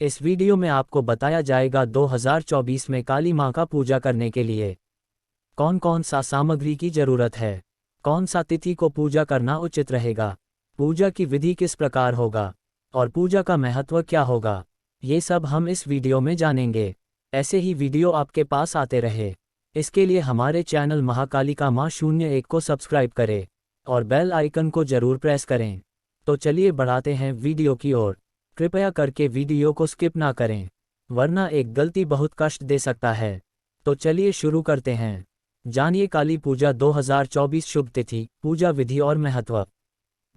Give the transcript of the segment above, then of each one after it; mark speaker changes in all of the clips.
Speaker 1: इस वीडियो में आपको बताया जाएगा 2024 में काली मां का पूजा करने के लिए कौन कौन सा सामग्री की जरूरत है, कौन सा तिथि को पूजा करना उचित रहेगा, पूजा की विधि किस प्रकार होगा और पूजा का महत्व क्या होगा। ये सब हम इस वीडियो में जानेंगे। ऐसे ही वीडियो आपके पास आते रहे, इसके लिए हमारे चैनल महाकालिका मां 01 को सब्सक्राइब करें और बेल आइकन को जरूर प्रेस करें। तो चलिए बढ़ाते हैं वीडियो की ओर। कृपया करके वीडियो को स्किप ना करें, वरना एक गलती बहुत कष्ट दे सकता है। तो चलिए शुरू करते हैं। जानिए काली पूजा 2024 शुभ तिथि, पूजा विधि और महत्व।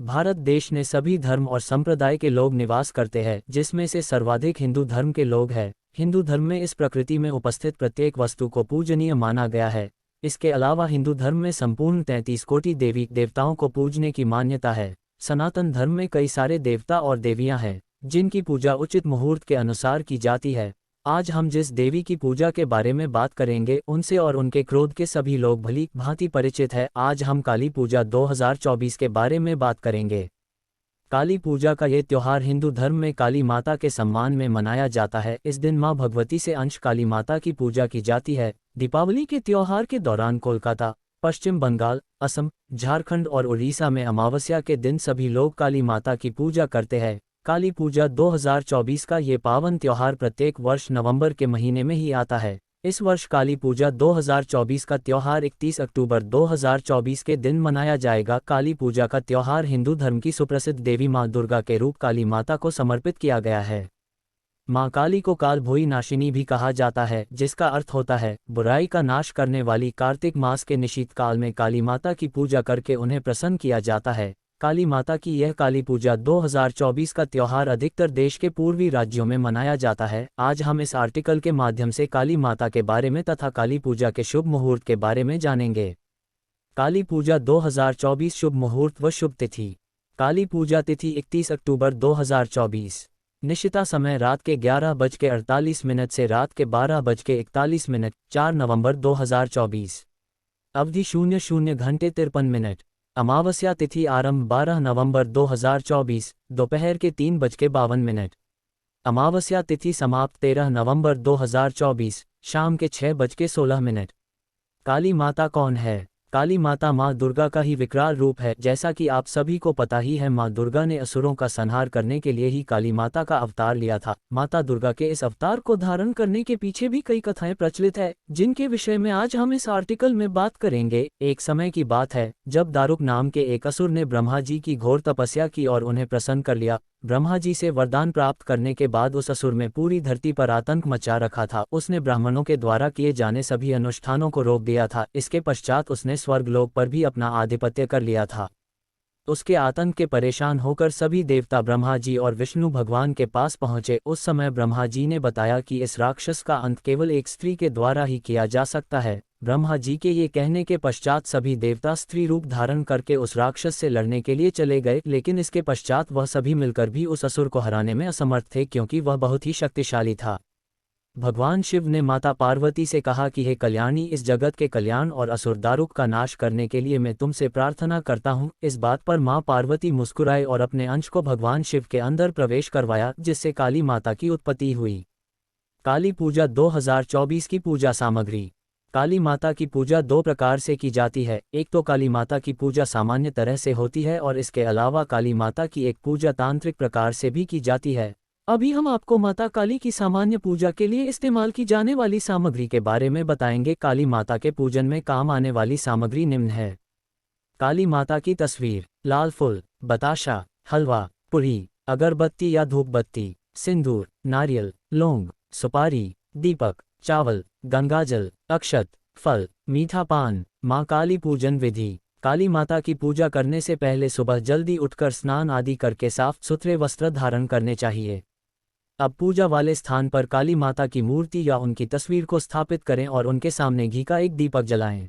Speaker 1: भारत देश में सभी धर्म और संप्रदाय के लोग निवास करते हैं, जिसमें से सर्वाधिक हिंदू धर्म के लोग हैं। हिंदू धर्म में इस प्रकृति में उपस्थित प्रत्येक वस्तु को पूजनीय माना गया है। इसके अलावा हिंदू धर्म में संपूर्ण 33 कोटि देवी देवताओं को पूजने की मान्यता है। सनातन धर्म में कई सारे देवता और देवियां हैं, जिनकी पूजा उचित मुहूर्त के अनुसार की जाती है। आज हम जिस देवी की पूजा के बारे में बात करेंगे, उनसे और उनके क्रोध के सभी लोग भली भांति परिचित है। आज हम काली पूजा 2024 के बारे में बात करेंगे। काली पूजा का ये त्योहार हिंदू धर्म में काली माता के सम्मान में मनाया जाता है। इस दिन मां भगवती से अंश काली माता की पूजा की जाती है। दीपावली के त्योहार के दौरान कोलकाता, पश्चिम बंगाल, असम, झारखंड और उड़ीसा में अमावस्या के दिन सभी लोग काली माता की पूजा करते हैं। काली पूजा 2024 का ये पावन त्योहार प्रत्येक वर्ष नवंबर के महीने में ही आता है। इस वर्ष काली पूजा 2024 का त्योहार 31 अक्टूबर 2024 के दिन मनाया जाएगा। काली पूजा का त्योहार हिंदू धर्म की सुप्रसिद्ध देवी मां दुर्गा के रूप काली माता को समर्पित किया गया है। मां काली को काल भोई नाशिनी भी कहा जाता है, जिसका अर्थ होता है बुराई का नाश करने वाली। कार्तिक मास के निशीत काल में काली माता की पूजा करके उन्हें प्रसन्न किया जाता है। काली माता की यह काली पूजा 2024 का त्योहार अधिकतर देश के पूर्वी राज्यों में मनाया जाता है। आज हम इस आर्टिकल के माध्यम से काली माता के बारे में तथा काली पूजा के शुभ मुहूर्त के बारे में जानेंगे। काली पूजा 2024 शुभ मुहूर्त व शुभ तिथि। काली पूजा तिथि 31 अक्टूबर 2024। निशिता समय रात के 11:48 से रात के 12:41। 4 नवंबर 2024। अवधि 00 घंटे 53 मिनट। अमावस्या तिथि आरंभ 12 नवंबर 2024 दोपहर के 3:52। अमावस्या तिथि समाप्त 13 नवंबर 2024 शाम के 6:16। काली माता कौन है? काली माता माँ दुर्गा का ही विकराल रूप है। जैसा कि आप सभी को पता ही है, माँ दुर्गा ने असुरों का संहार करने के लिए ही काली माता का अवतार लिया था। माता दुर्गा के इस अवतार को धारण करने के पीछे भी कई कथाएं प्रचलित है, जिनके विषय में आज हम इस आर्टिकल में बात करेंगे। एक समय की बात है, जब दारुक नाम के एक असुर ने ब्रह्मा जी की घोर तपस्या की और उन्हें प्रसन्न कर लिया। ब्रह्मा जी से वरदान प्राप्त करने के बाद उस असुर में पूरी धरती पर आतंक मचा रखा था। उसने ब्राह्मणों के द्वारा किए जाने सभी अनुष्ठानों को रोक दिया था। इसके पश्चात उसने स्वर्गलोक पर भी अपना आधिपत्य कर लिया था। उसके आतंक के परेशान होकर सभी देवता ब्रह्मा जी और विष्णु भगवान के पास पहुंचे। उस समय ब्रह्मा जी ने बताया कि इस राक्षस का अंत केवल एक स्त्री के द्वारा ही किया जा सकता है। ब्रह्मा जी के ये कहने के पश्चात सभी देवता स्त्री रूप धारण करके उस राक्षस से लड़ने के लिए चले गए, लेकिन इसके पश्चात वह सभी मिलकर भी उस असुर को हराने में असमर्थ थे, क्योंकि वह बहुत ही शक्तिशाली था। भगवान शिव ने माता पार्वती से कहा कि हे कल्याणी, इस जगत के कल्याण और असुर दारुक का नाश करने के लिए मैं तुमसे प्रार्थना करता हूँ। इस बात पर माँ पार्वती मुस्कुराए और अपने अंश को भगवान शिव के अंदर प्रवेश करवाया, जिससे काली माता की उत्पत्ति हुई। काली पूजा 2024 की पूजा सामग्री। काली माता की पूजा दो प्रकार से की जाती है। एक तो काली माता की पूजा सामान्य तरह से होती है और इसके अलावा काली माता की एक पूजा तांत्रिक प्रकार से भी की जाती है। अभी हम आपको माता काली की सामान्य पूजा के लिए इस्तेमाल की जाने वाली सामग्री के बारे में बताएंगे। काली माता के पूजन में काम आने वाली सामग्री निम्न है। काली माता की तस्वीर, लाल फूल, बताशा, हलवा, पुरी, अगरबत्ती या धूप बत्ती, सिंदूर, नारियल, लौंग, सुपारी, दीपक, चावल, गंगाजल, अक्षत, फल, मीठा पान। माँ काली पूजन विधि। काली माता की पूजा करने से पहले सुबह जल्दी उठकर स्नान आदि करके साफ सुथरे वस्त्र धारण करने चाहिए। अब पूजा वाले स्थान पर काली माता की मूर्ति या उनकी तस्वीर को स्थापित करें और उनके सामने घी का एक दीपक जलाएं।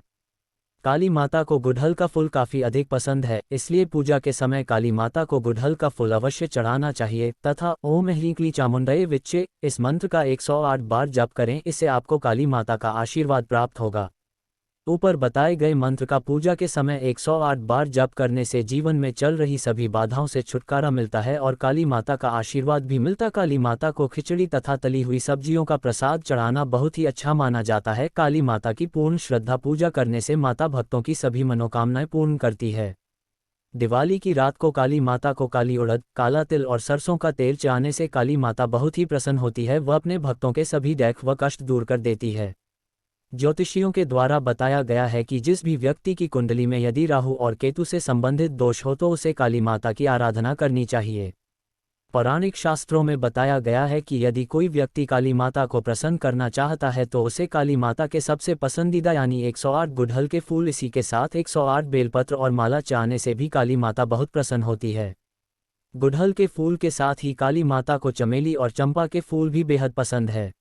Speaker 1: काली माता को गुड़हल का फूल काफ़ी अधिक पसंद है, इसलिए पूजा के समय काली माता को गुड़हल का फूल अवश्य चढ़ाना चाहिए तथा ओम ह्रीं क्लीं चामुंडये विच्चे इस मंत्र का 108 बार जप करें। इससे आपको काली माता का आशीर्वाद प्राप्त होगा। ऊपर बताए गए मंत्र का पूजा के समय 108 बार जप करने से जीवन में चल रही सभी बाधाओं से छुटकारा मिलता है और काली माता का आशीर्वाद भी मिलता। काली माता को खिचड़ी तथा तली हुई सब्जियों का प्रसाद चढ़ाना बहुत ही अच्छा माना जाता है। काली माता की पूर्ण श्रद्धा पूजा करने से माता भक्तों की सभी मनोकामनाएं पूर्ण करती है। दिवाली की रात को काली माता को काली उड़द, काला तिल और सरसों का तेल चढ़ाने से काली माता बहुत ही प्रसन्न होती है। वह अपने भक्तों के सभी दुख व कष्ट दूर कर देती है। ज्योतिषियों के द्वारा बताया गया है कि जिस भी व्यक्ति की कुंडली में यदि राहु और केतु से संबंधित दोष हो तो उसे काली माता की आराधना करनी चाहिए। पौराणिक शास्त्रों में बताया गया है कि यदि कोई व्यक्ति काली माता को प्रसन्न करना चाहता है तो उसे काली माता के सबसे पसंदीदा यानी 108 गुड़हल के फूल, इसी के साथ 108 बेलपत्र और माला चढ़ाने से भी काली माता बहुत प्रसन्न होती है। गुड़हल के फूल के साथ ही काली माता को चमेली और चंपा के फूल भी बेहद पसंद है।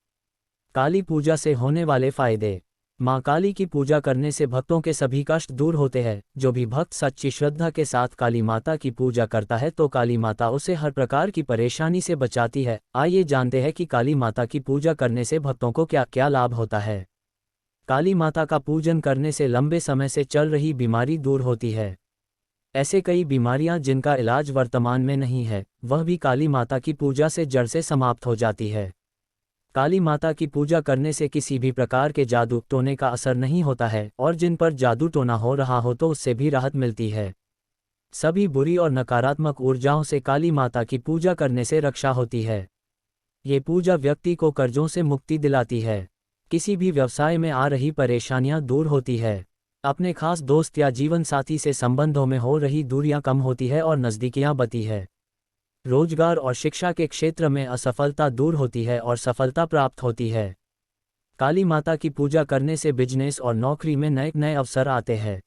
Speaker 1: काली पूजा से होने वाले फायदे। माँ काली की पूजा करने से भक्तों के सभी कष्ट दूर होते हैं। जो भी भक्त सच्ची श्रद्धा के साथ काली माता की पूजा करता है तो काली माता उसे हर प्रकार की परेशानी से बचाती है। आइए जानते हैं कि काली माता की पूजा करने से भक्तों को क्या क्या लाभ होता है। काली माता का पूजन करने से लंबे समय से चल रही बीमारी दूर होती है। ऐसे कई बीमारियां जिनका इलाज वर्तमान में नहीं है, वह भी काली माता की पूजा से जड़ से समाप्त हो जाती है। काली माता की पूजा करने से किसी भी प्रकार के जादू टोने का असर नहीं होता है और जिन पर जादू टोना हो रहा हो तो उससे भी राहत मिलती है। सभी बुरी और नकारात्मक ऊर्जाओं से काली माता की पूजा करने से रक्षा होती है। ये पूजा व्यक्ति को कर्जों से मुक्ति दिलाती है। किसी भी व्यवसाय में आ रही परेशानियां दूर होती है। अपने खास दोस्त या जीवन साथी से संबंधों में हो रही दूरियां कम होती है और नज़दीकियां बढ़ती है। रोजगार और शिक्षा के क्षेत्र में असफलता दूर होती है और सफलता प्राप्त होती है। काली माता की पूजा करने से बिजनेस और नौकरी में नए नए अवसर आते हैं।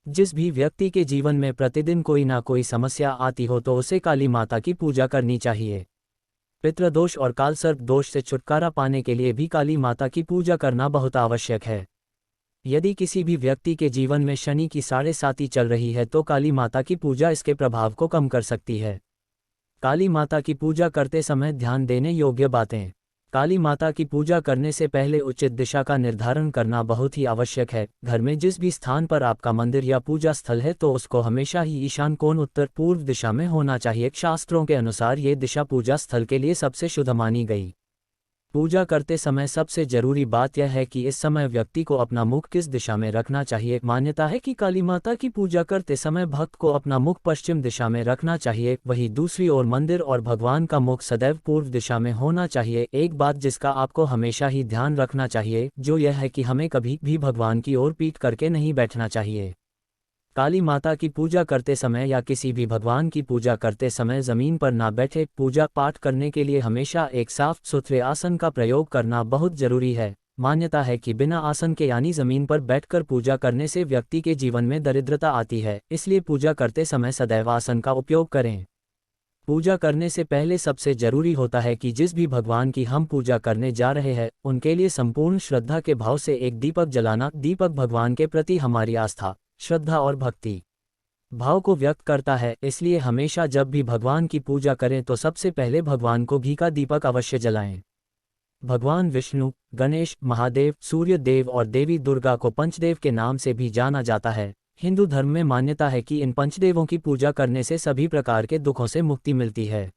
Speaker 1: जिस भी व्यक्ति के जीवन में प्रतिदिन कोई ना कोई समस्या आती हो तो उसे काली माता की पूजा करनी चाहिए। पितृदोष और कालसर्प दोष से छुटकारा पाने के लिए भी काली माता की पूजा करना बहुत आवश्यक है। यदि किसी भी व्यक्ति के जीवन में शनि की 7.5 चल रही है तो काली माता की पूजा इसके प्रभाव को कम कर सकती है। काली माता की पूजा करते समय ध्यान देने योग्य बातें। काली माता की पूजा करने से पहले उचित दिशा का निर्धारण करना बहुत ही आवश्यक है। घर में जिस भी स्थान पर आपका मंदिर या पूजा स्थल है तो उसको हमेशा ही ईशान कोण उत्तर पूर्व दिशा में होना चाहिए। शास्त्रों के अनुसार ये दिशा पूजा स्थल के लिए सबसे शुद्ध मानी गई। पूजा करते समय सबसे जरूरी बात यह है कि इस समय व्यक्ति को अपना मुख किस दिशा में रखना चाहिए। मान्यता है कि काली माता की पूजा करते समय भक्त को अपना मुख पश्चिम दिशा में रखना चाहिए। वहीं दूसरी ओर मंदिर और भगवान का मुख सदैव पूर्व दिशा में होना चाहिए। एक बात जिसका आपको हमेशा ही ध्यान रखना चाहिए जो यह है कि हमें कभी भी भगवान की ओर पीठ करके नहीं बैठना चाहिए। काली माता की पूजा करते समय या किसी भी भगवान की पूजा करते समय जमीन पर ना बैठे। पूजा पाठ करने के लिए हमेशा एक साफ सुथरे आसन का प्रयोग करना बहुत जरूरी है। मान्यता है कि बिना आसन के यानी जमीन पर बैठकर पूजा करने से व्यक्ति के जीवन में दरिद्रता आती है, इसलिए पूजा करते समय सदैव आसन का उपयोग करें। पूजा करने से पहले सबसे जरूरी होता है कि जिस भी भगवान की हम पूजा करने जा रहे हैं उनके लिए संपूर्ण श्रद्धा के भाव से एक दीपक जलाना। दीपक भगवान के प्रति हमारी आस्था, श्रद्धा और भक्ति भाव को व्यक्त करता है, इसलिए हमेशा जब भी भगवान की पूजा करें तो सबसे पहले भगवान को घी का दीपक अवश्य जलाएं। भगवान विष्णु, गणेश, महादेव, सूर्य देव और देवी दुर्गा को पंचदेव के नाम से भी जाना जाता है। हिंदू धर्म में मान्यता है कि इन पंचदेवों की पूजा करने से सभी प्रकार के दुखों से मुक्ति मिलती है।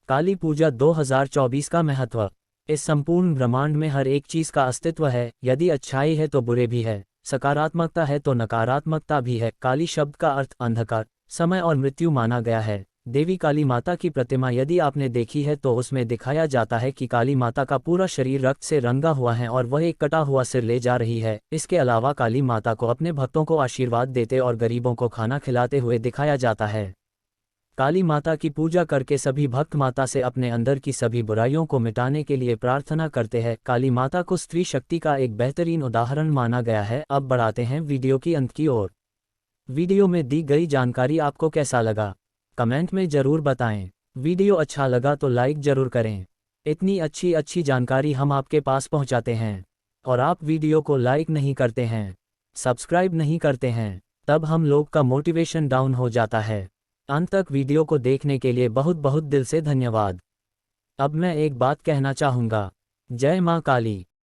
Speaker 1: काली पूजा 2024 का महत्व। इस संपूर्ण ब्रह्मांड में हर एक चीज का अस्तित्व है। यदि अच्छाई है तो बुरे भी है, सकारात्मकता है तो नकारात्मकता भी है। काली शब्द का अर्थ अंधकार, समय और मृत्यु माना गया है। देवी काली माता की प्रतिमा यदि आपने देखी है तो उसमें दिखाया जाता है कि काली माता का पूरा शरीर रक्त से रंगा हुआ है और वह एक कटा हुआ सिर ले जा रही है। इसके अलावा काली माता को अपने भक्तों को आशीर्वाद देते और गरीबों को खाना खिलाते हुए दिखाया जाता है। काली माता की पूजा करके सभी भक्त माता से अपने अंदर की सभी बुराइयों को मिटाने के लिए प्रार्थना करते हैं। काली माता को स्त्री शक्ति का एक बेहतरीन उदाहरण माना गया है। अब बढ़ाते हैं वीडियो की अंत की ओर। वीडियो में दी गई जानकारी आपको कैसा लगा कमेंट में जरूर बताएं। वीडियो अच्छा लगा तो लाइक जरूर करें। इतनी अच्छी जानकारी हम आपके पास पहुंचाते हैं और आप वीडियो को लाइक नहीं करते हैं, सब्सक्राइब नहीं करते हैं, तब हम लोग का मोटिवेशन डाउन हो जाता है। अंत तक वीडियो को देखने के लिए बहुत बहुत दिल से धन्यवाद। अब मैं एक बात कहना चाहूँगा, जय माँ काली।